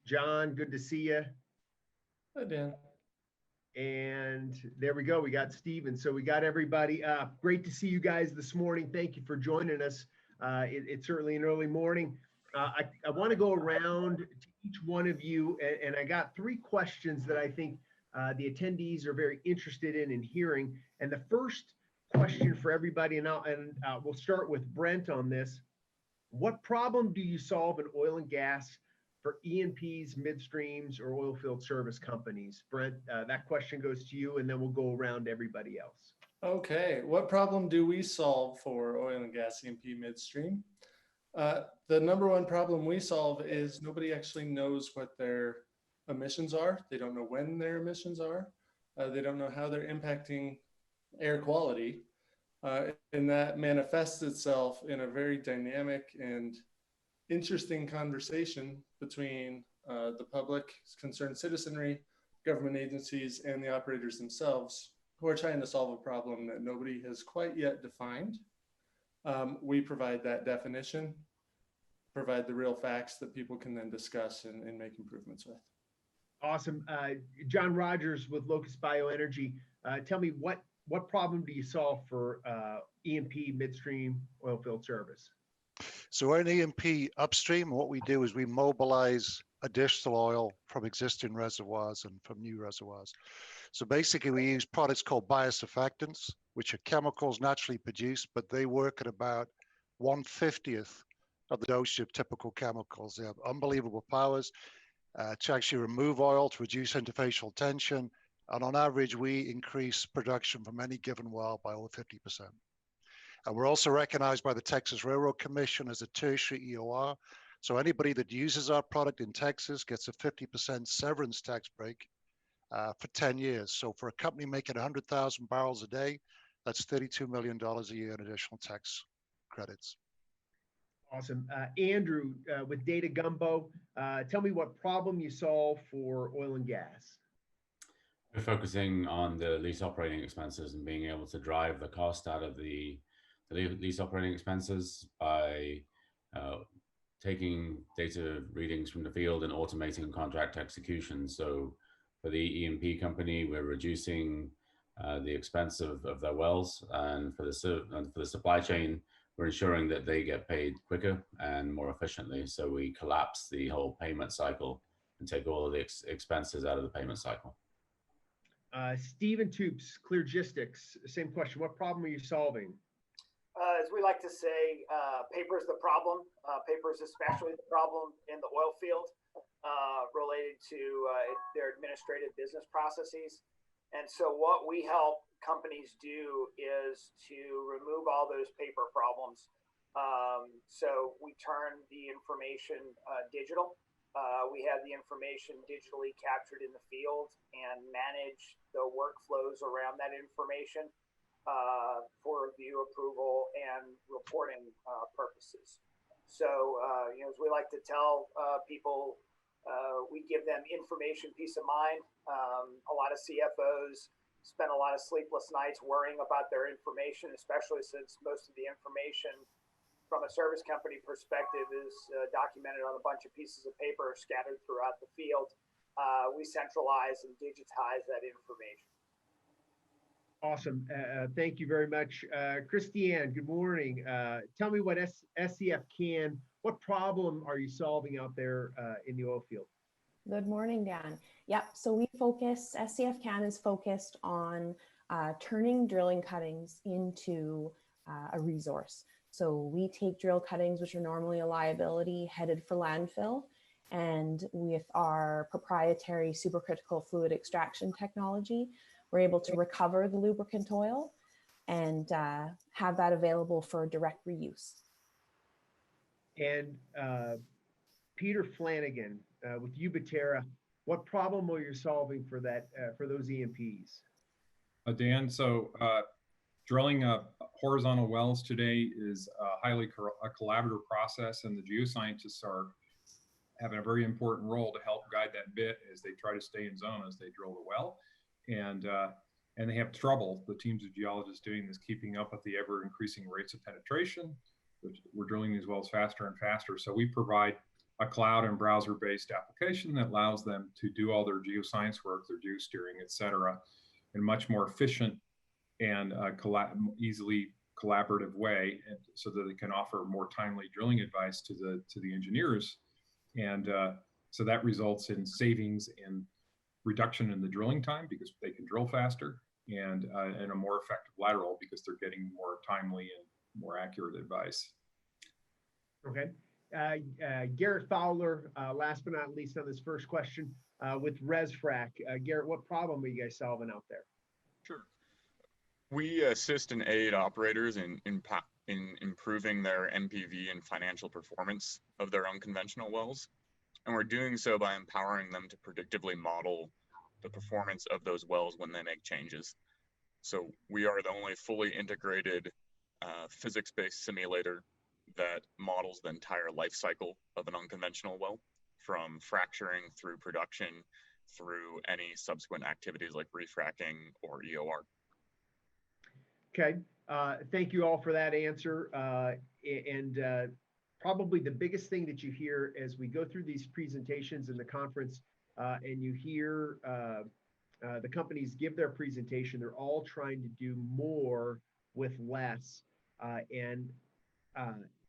John, good to see you. Hi, Dan. And there we go. We got Steven. So we got everybody. Great to see you guys this morning. Thank you for joining us. It's certainly an early morning. I want to go around to each one of you, and I got three questions that I think the attendees are very interested in hearing. And the first question for everybody, and we'll start with Brent on this. What problem do you solve in oil and gas for E&Ps, midstreams, or oil field service companies? Brent, that question goes to you, and then we'll go around to everybody else. Okay, what problem do we solve for oil and gas E&P midstream? The number one problem we solve is nobody actually knows what their emissions are. They don't know when their emissions are. They don't know how they're impacting air quality. And that manifests itself in a very dynamic and interesting conversation between the public, concerned citizenry, government agencies, and the operators themselves, who are trying to solve a problem that nobody has quite yet defined. We provide that definition, provide the real facts that people can then discuss and make improvements with. Awesome. John Rogers with Locus Bioenergy. Tell me, what problem do you solve for E&P midstream oil field service? So we're an E&P upstream. What we do is we mobilize additional oil from existing reservoirs and from new reservoirs. So basically we use products called biosurfactants, which are chemicals naturally produced, but they work at about 1/50th of the dosage of typical chemicals. They have unbelievable powers to actually remove oil, to reduce interfacial tension. And on average, we increase production from any given well by over 50%. And we're also recognized by the Texas Railroad Commission as a tertiary EOR. So anybody that uses our product in Texas gets a 50% severance tax break for 10 years. So for a company making 100,000 barrels a day, that's $32 million a year in additional tax credits. Awesome. Andrew, with Data Gumbo, tell me what problem you solve for oil and gas. We're focusing on the lease operating expenses and being able to drive the cost out of the lease operating expenses by taking data readings from the field and automating contract execution. So for the E&P company, we're reducing the expense of their wells, and for the supply chain, we're ensuring that they get paid quicker and more efficiently. So we collapse the whole payment cycle and take all of the expenses out of the payment cycle. Stephen Toops, Cleargistix, same question. What problem are you solving? As we like to say, paper is the problem. Paper is especially the problem in the oil field related to their administrative business processes. And so what we help companies do is to remove all those paper problems. So we turn the information digital. We have the information digitally captured in the field and manage the workflows around that information for review, approval, and reporting purposes. So, as we like to tell people, we give them information peace of mind. A lot of CFOs spend a lot of sleepless nights worrying about their information, especially since most of the information from a service company perspective is documented on a bunch of pieces of paper scattered throughout the field. We centralize and digitize that information. Awesome. Thank you very much. Christiane, good morning. Tell me what SCFCan, what problem are you solving out there in the oil field? Good morning, Dan. Yep, so SCFCan is focused on turning drilling cuttings into a resource. So we take drill cuttings, which are normally a liability, headed for landfill, and with our proprietary supercritical fluid extraction technology, we're able to recover the lubricant oil and have that available for direct reuse. And Peter Flanagan with Ubiterra, what problem are you solving for that for those E&Ps? Dan, so drilling horizontal wells today is a collaborative process, and the geoscientists are having a very important role to help guide that bit as they try to stay in zone as they drill the well. And they have trouble, the teams of geologists doing this, keeping up with the ever increasing rates of penetration. We're drilling these wells faster and faster. So we provide a cloud and browser-based application that allows them to do all their geoscience work, their geosteering, et cetera, in a much more efficient and easily collaborative way, and so that they can offer more timely drilling advice to the engineers. And so that results in savings in reduction in the drilling time because they can drill faster, and a more effective lateral because they're getting more timely and more accurate advice. Okay. Garrett Fowler, last but not least on this first question, with ResFrac. Garrett, what problem are you guys solving out there? Sure. We assist and aid operators in improving their NPV and financial performance of their unconventional wells. And we're doing so by empowering them to predictively model the performance of those wells when they make changes. So we are the only fully integrated physics-based simulator that models the entire life cycle of an unconventional well, from fracturing through production through any subsequent activities like refracking or EOR. Okay, thank you all for that answer. Probably the biggest thing that you hear as we go through these presentations in the conference, and you hear the companies give their presentation, they're all trying to do more with less.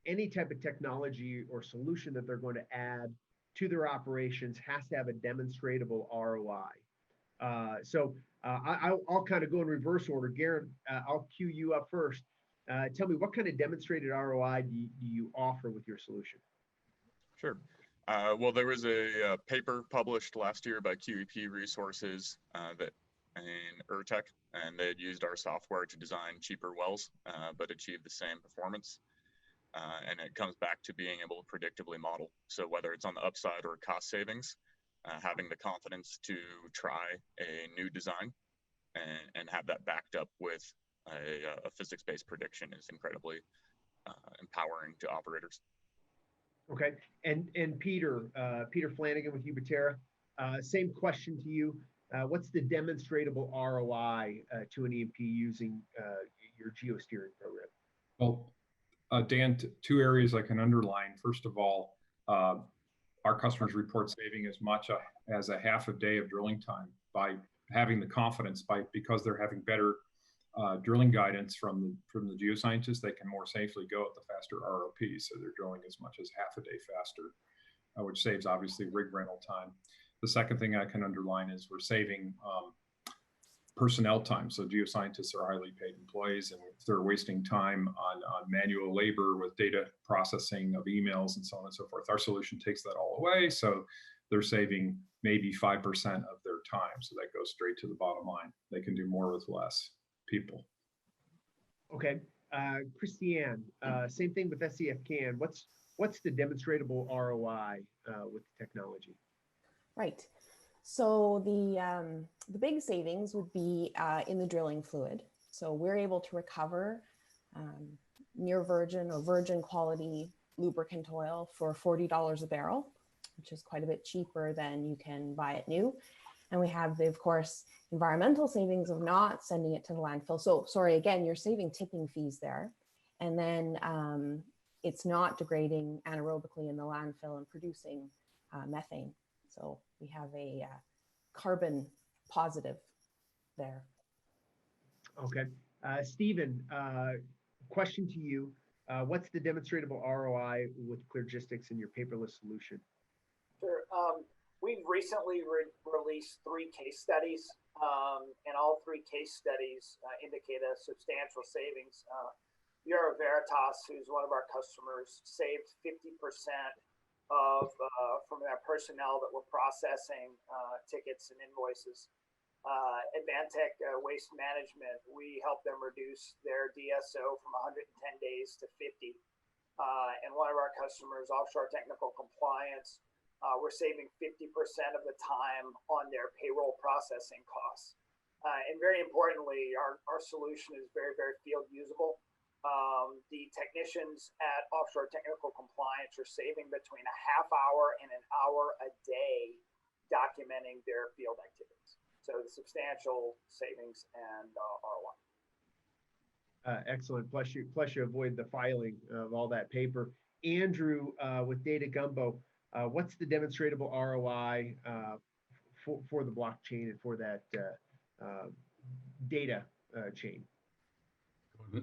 Any type of technology or solution that they're going to add to their operations has to have a demonstrable ROI. I'll kind of go in reverse order. Garrett, I'll cue you up first. Tell me, what kind of demonstrated ROI do you offer with your solution? Sure. Well, there was a paper published last year by QEP Resources that in Urtech, and they had used our software to design cheaper wells, but achieve the same performance. And it comes back to being able to predictably model. So whether it's on the upside or cost savings, having the confidence to try a new design and have that backed up with a physics-based prediction is incredibly empowering to operators. Okay, and Peter Flanagan with Ubiterra, same question to you. What's the demonstrable ROI to an E&P using your geosteering program? Well, Dan, two areas I can underline. First of all, our customers report saving as much as a half a day of drilling time by having the confidence because they're having better drilling guidance from the geoscientists. They can more safely go at the faster ROP, so they're drilling as much as half a day faster, which saves obviously rig rental time. The second thing I can underline is we're saving personnel time. So geoscientists are highly paid employees, and if they're wasting time on manual labor with data processing of emails and so on and so forth, our solution takes that all away. So they're saving maybe 5% of their time. So that goes straight to the bottom line. They can do more with less people. Okay, Christiane, same thing with SCFCan. What's the demonstrable ROI with the technology? Right. So the big savings would be in the drilling fluid. So we're able to recover near virgin or virgin quality lubricant oil for $40 a barrel, which is quite a bit cheaper than you can buy it new. And we have the, of course, environmental savings of not sending it to the landfill. So sorry, again, you're saving tipping fees there. And then it's not degrading anaerobically in the landfill and producing methane. So we have a carbon positive there. Okay. Stephen, question to you. What's the demonstratable ROI with Cleargistix and your paperless solution? Sure. We've recently released 3 case studies, and all 3 case studies indicate a substantial savings. Bureau Veritas, who's one of our customers, saved 50% from their personnel that were processing tickets and invoices. Advantech Waste Management, we helped them reduce their DSO from 110 days to 50. And one of our customers, Offshore Technical Compliance, we're saving 50% of the time on their payroll processing costs. And very importantly, our solution is very, very field usable. The technicians at Offshore Technical Compliance are saving between a half hour and an hour a day documenting their field activities. So the substantial savings and ROI. Excellent. Plus you avoid the filing of all that paper. Andrew with Data Gumbo, what's the demonstratable ROI for the blockchain and for that data chain?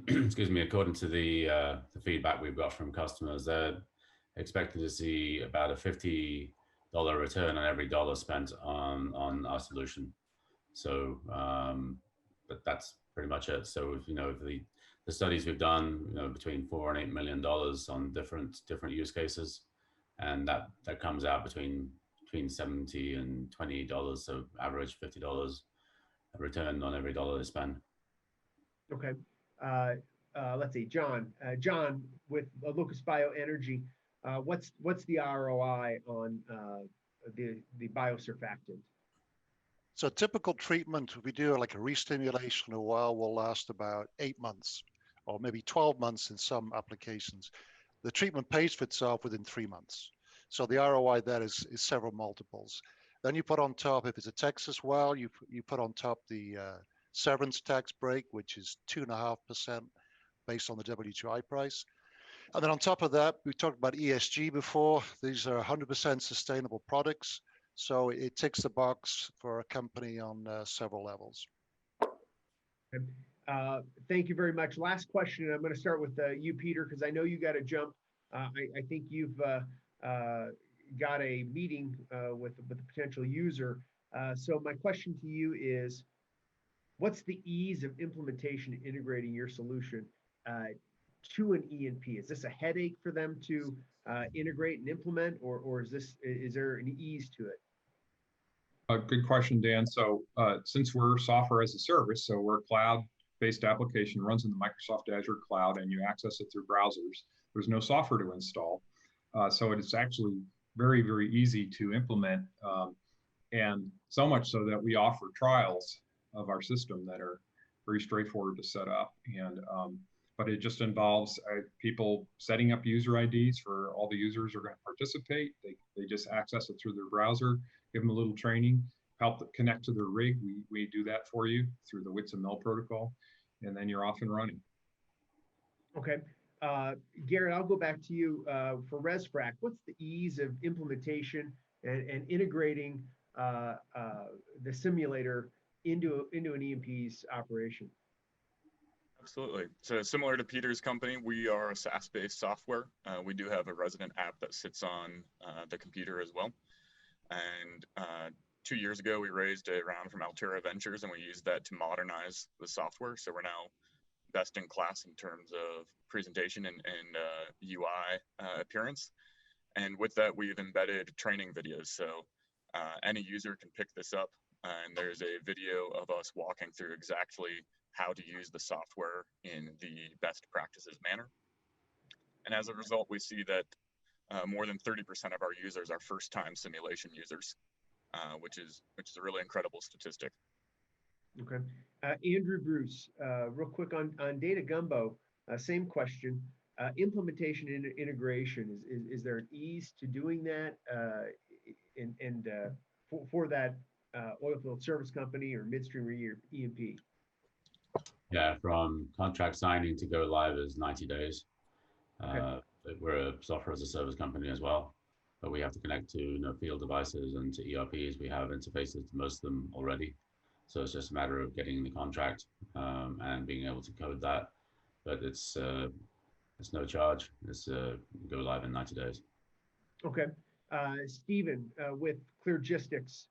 Excuse me. According to the feedback we've got from customers, they're expecting to see about a $50 return on every dollar spent on our solution. So, but that's pretty much it. So, the studies we've done, between $4 and $8 million on different use cases, and that comes out between $70 and $20. So, average $50 return on every dollar they spend. Okay. Let's see, John. John, with Locus Bioenergy, what's the ROI on the biosurfactant? So typical treatment, we do like a restimulation of a well, will last about 8 months or maybe 12 months in some applications. The treatment pays for itself within 3 months. So the ROI there is several multiples. Then you put on top, if it's a Texas well, you put on top the severance tax break, which is 2.5% based on the WTI price. And then on top of that, we talked about ESG before. These are 100% sustainable products. So it ticks the box for a company on several levels. Thank you very much. Last question, and I'm going to start with you, Peter, because I know you got to jump. I think you've got a meeting with a potential user. So my question to you is, what's the ease of implementation integrating your solution to an E&P? Is this a headache for them to integrate and implement, or is there an ease to it? Good question, Dan. So since we're software as a service, so we're a cloud-based application, runs in the Microsoft Azure cloud, and you access it through browsers. There's no software to install. So it's actually very, very easy to implement, and so much so that we offer trials of our system that are very straightforward to set up. And but it just involves people setting up user IDs for all the users who are going to participate. They just access it through their browser, give them a little training, help connect to their rig. We do that for you through the WITS and MEL protocol, and then you're off and running. Okay. Garrett, I'll go back to you for ResFrac. What's the ease of implementation and integrating the simulator into an E&P's operation? Absolutely. So similar to Peter's company, we are a SaaS-based software. We do have a resident app that sits on the computer as well. And 2 years ago, we raised a round from Ubiterra Ventures, and we used that to modernize the software. So we're now best in class in terms of presentation and UI appearance. And with that, we've embedded training videos. So any user can pick this up, and there's a video of us walking through exactly how to use the software in the best practices manner. And as a result, we see that more than 30% of our users are first-time simulation users, which is a really incredible statistic. Okay. Andrew Bruce, real quick on Data Gumbo, same question. Implementation and integration, is there an ease to doing that for that oilfield service company or midstream or E&P? Yeah, from contract signing to go live is 90 days. Okay. We're a software as a service company as well, but we have to connect to field devices and to ERPs. We have interfaces to most of them already. So it's just a matter of getting the contract and being able to code that. But it's no charge. It's go live in 90 days. Okay. Stephen, with Cleargistix,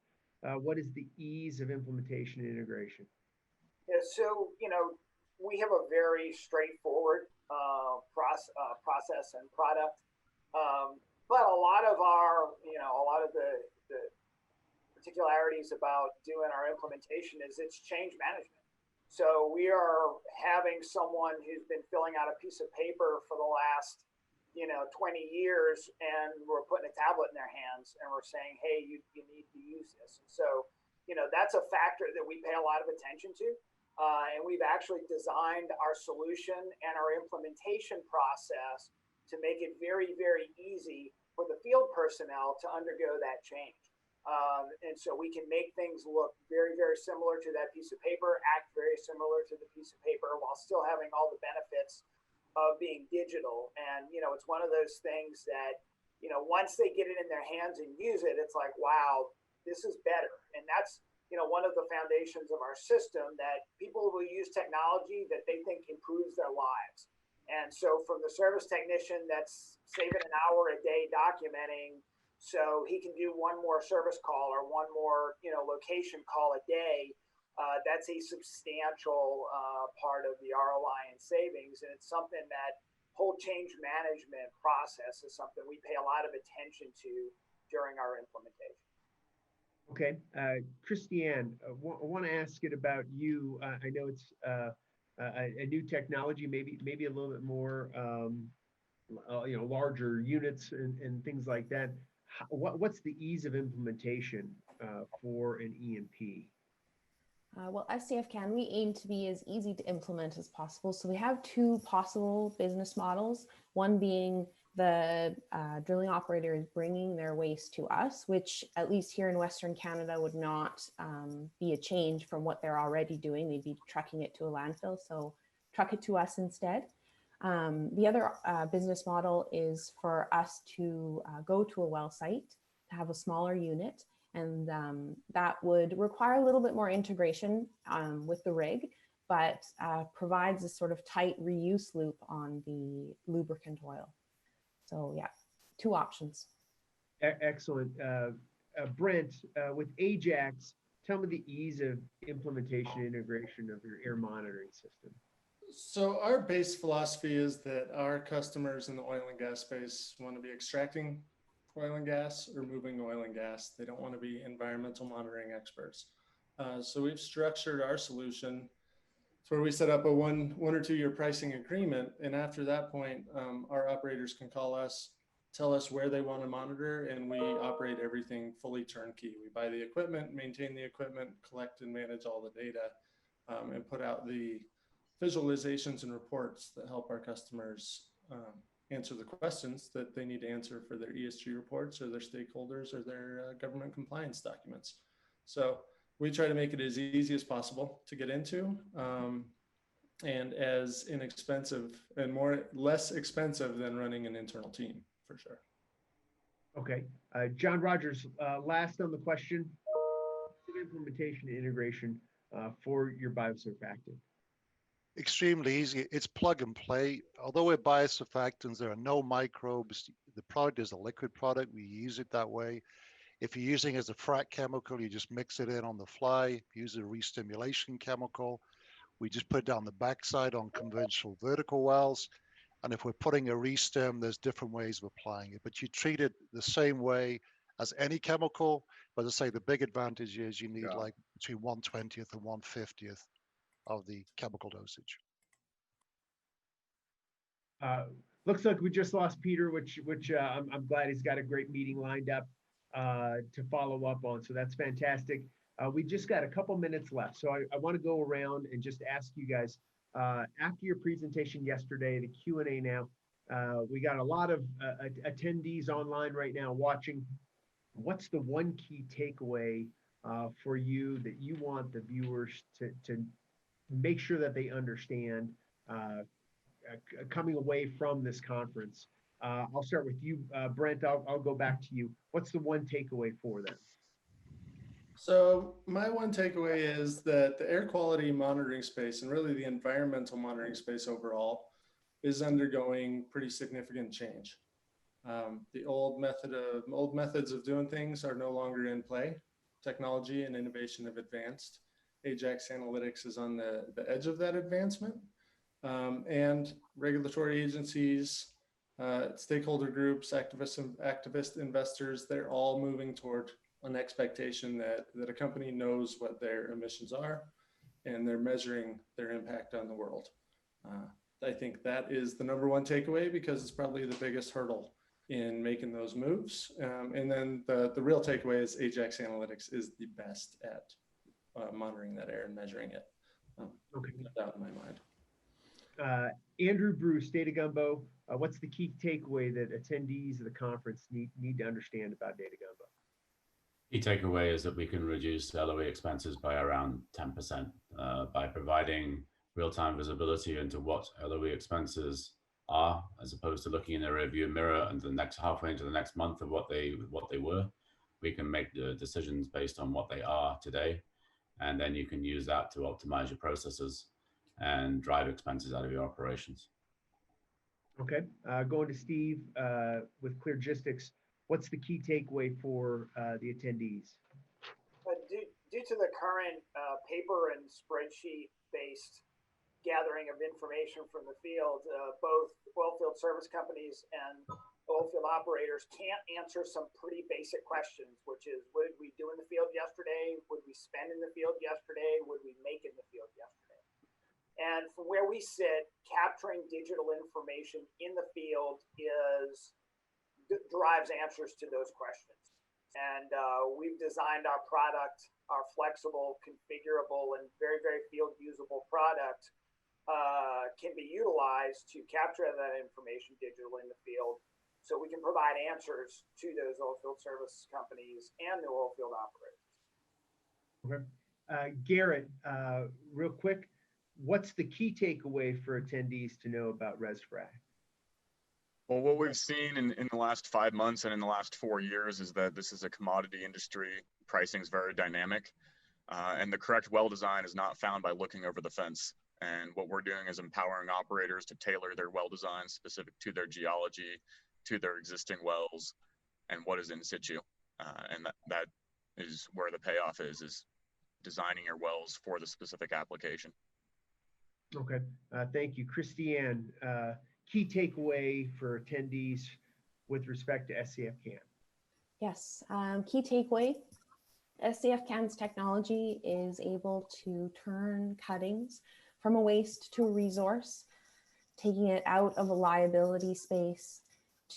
what is the ease of implementation and integration? Yeah, so, we have a very straightforward process and product. But a lot of the particularities about doing our implementation is it's change management. So we are having someone who's been filling out a piece of paper for the last 20 years, and we're putting a tablet in their hands and we're saying, hey, you need to use this. And so that's a factor that we pay a lot of attention to, and we've actually designed our solution and our implementation process to make it very, very easy for the field personnel to undergo that change. And so we can make things look very, very similar to that piece of paper, act very similar to the piece of paper, while still having all the benefits of being digital. And, it's one of those things that, once they get it in their hands and use it, it's like, wow, this is better. And that's, one of the foundations of our system, that people will use technology that they think improves their lives. And so from the service technician that's saving an hour a day documenting, so he can do one more service call or one more, location call a day, that's a substantial part of the ROI and savings. And it's something that whole change management process is something we pay a lot of attention to during our implementation. Okay, Christiane, I want to ask it about you. I know it's a new technology, maybe a little bit more, larger units and things like that. What's the ease of implementation for an E&P? Well, SCFCan, we aim to be as easy to implement as possible. So we have two possible business models, one being the drilling operator is bringing their waste to us, which at least here in Western Canada would not be a change from what they're already doing. They'd be trucking it to a landfill, so truck it to us instead. The other business model is for us to go to a well site, to have a smaller unit, and that would require a little bit more integration with the rig, but provides a sort of tight reuse loop on the lubricant oil. So yeah, two options. Excellent. Brent, with Ajax, tell me the ease of implementation and integration of your air monitoring system. So our base philosophy is that our customers in the oil and gas space want to be extracting oil and gas or moving oil and gas. They don't want to be environmental monitoring experts. So we've structured our solution where we set up a one or 2 year pricing agreement. And after that point, our operators can call us, tell us where they want to monitor, and we operate everything fully turnkey. We buy the equipment, maintain the equipment, collect and manage all the data, and put out the visualizations and reports that help our customers answer the questions that they need to answer for their ESG reports or their stakeholders or their government compliance documents. So we try to make it as easy as possible to get into, and as inexpensive and less expensive than running an internal team, for sure. Okay, John Rogers, last on the question, implementation and integration for your biosurfactant. Extremely easy. It's plug and play. Although we're biosurfactants, there are no microbes. The product is a liquid product. We use it that way. If you're using it as a frac chemical, you just mix it in on the fly. Use a re-stimulation chemical. We just put it down the backside on conventional vertical wells. And if we're putting a re-stim, there's different ways of applying it. But you treat it the same way as any chemical. But as I say, the big advantage is you need like between 1/20th and 1/50th of the chemical dosage. Looks like we just lost Peter, which I'm glad he's got a great meeting lined up to follow up on. So that's fantastic. We just got a couple minutes left. So I want to go around and just ask you guys, after your presentation yesterday, the Q&A now, we got a lot of attendees online right now watching. What's the one key takeaway for you that you want the viewers to make sure that they understand coming away from this conference? I'll start with you, Brent. I'll go back to you. What's the one takeaway for them? So my one takeaway is that the air quality monitoring space and really the environmental monitoring space overall is undergoing pretty significant change. The old methods of doing things are no longer in play. Technology and innovation have advanced. Ajax Analytics is on the edge of that advancement. And regulatory agencies, stakeholder groups, activist investors, they're all moving toward an expectation that a company knows what their emissions are and they're measuring their impact on the world. I think that is the number one takeaway because it's probably the biggest hurdle in making those moves. And then the real takeaway is Ajax Analytics is the best at monitoring that air and measuring it. Okay. No doubt in my mind. Andrew Bruce, Data Gumbo, what's the key takeaway that attendees of the conference need to understand about Data Gumbo? Key takeaway is that we can reduce LOE expenses by around 10% by providing real-time visibility into what LOE expenses are, as opposed to looking in the rearview mirror and the next halfway into the next month of what they were. We can make the decisions based on what they are today, and then you can use that to optimize your processes and drive expenses out of your operations. Okay, going to Steve with Cleargistix. What's the key takeaway for the attendees? Due to the current paper and spreadsheet-based gathering of information from the field, both oilfield service companies and oilfield operators can't answer some pretty basic questions, which is, what did we do in the field yesterday? Would we spend in the field yesterday? Would we make in the field yesterday? And from where we sit, capturing digital information in the field drives answers to those questions. And we've designed our product, our flexible, configurable, and very, very field usable product can be utilized to capture that information digitally in the field, so we can provide answers to those oilfield service companies and the oilfield operators. Okay. Garrett, real quick, what's the key takeaway for attendees to know about ResFrac? Well, what we've seen in the last 5 months and in the last 4 years is that this is a commodity industry. Pricing is very dynamic, and the correct well design is not found by looking over the fence. And what we're doing is empowering operators to tailor their well design specific to their geology, to their existing wells, and what is in situ. And that is where the payoff is designing your wells for the specific application. Okay, thank you. Christiane, key takeaway for attendees with respect to SCFCan. Yes, key takeaway, SCFCan's technology is able to turn cuttings from a waste to a resource, taking it out of a liability space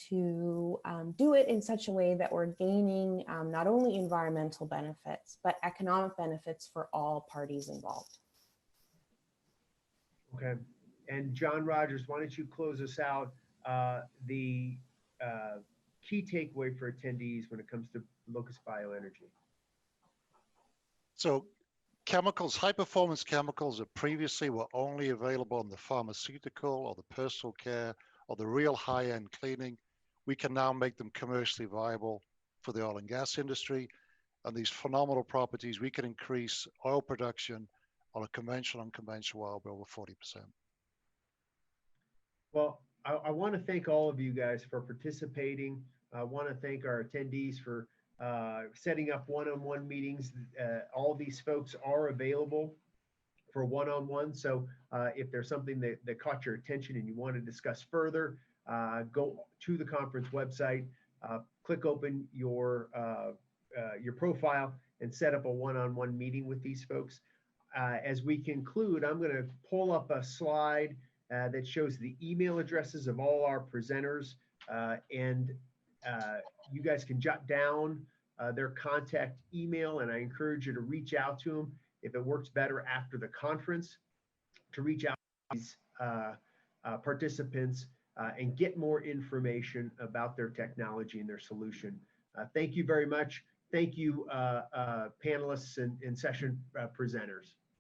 to do it in such a way that we're gaining not only environmental benefits, but economic benefits for all parties involved. Okay, and John Rogers, why don't you close us out? The key takeaway for attendees when it comes to Locus Bioenergy. So chemicals, high performance chemicals that previously were only available in the pharmaceutical or the personal care or the real high end cleaning, we can now make them commercially viable for the oil and gas industry. And these phenomenal properties, we can increase oil production on a conventional and unconventional well by over 40%. Well, I want to thank all of you guys for participating. I want to thank our attendees for setting up one-on-one meetings. All these folks are available for one-on-one. So if there's something that caught your attention and you want to discuss further, go to the conference website, click open your profile and set up a one-on-one meeting with these folks. As we conclude, I'm going to pull up a slide that shows the email addresses of all our presenters, and you guys can jot down their contact email, and I encourage you to reach out to them if it works better after the conference, to reach out to these participants and get more information about their technology and their solution. Thank you very much. Thank you, panelists and session presenters.